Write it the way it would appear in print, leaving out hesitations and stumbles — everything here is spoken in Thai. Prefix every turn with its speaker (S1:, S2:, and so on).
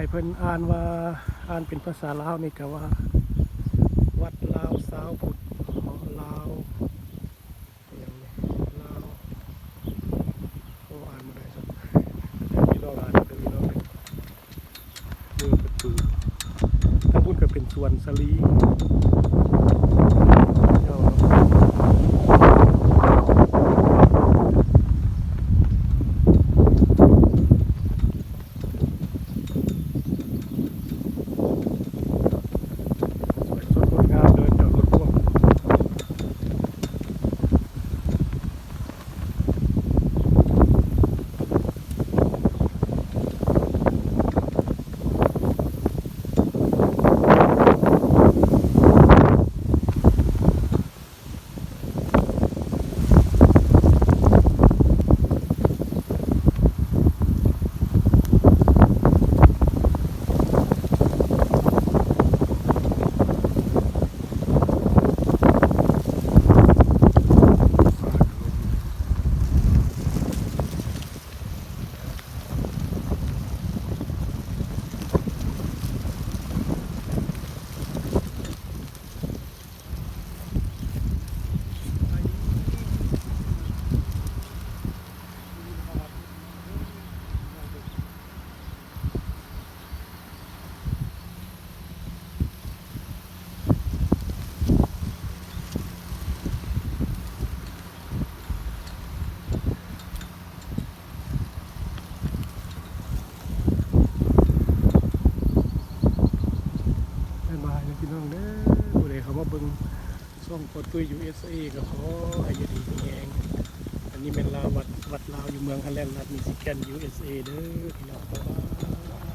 S1: เพิ่นอ่านว่าอ่านเป็นภาษาลาวนี่ก็ว่าวัดลาวสาวพุทธลาวอย่างนี้ลาวโอ้อ่านมาได้สักพี่น้องอ่านเดี๋ยวพี่น้องนี่ประตูทั้งพุทธก็เป็นสวนสลีพี่น้องเด้อผู้ใดเขามาเบิ่งช่องพอตุ้ย USA ก็ขอให้อยู่ดีมีแรงอันนี้เป็นลาววัดลาวอยู่เมืองฮอลแลนด์รัฐมิชิแกน USA เด้อพี่น้องบ๊ายบาย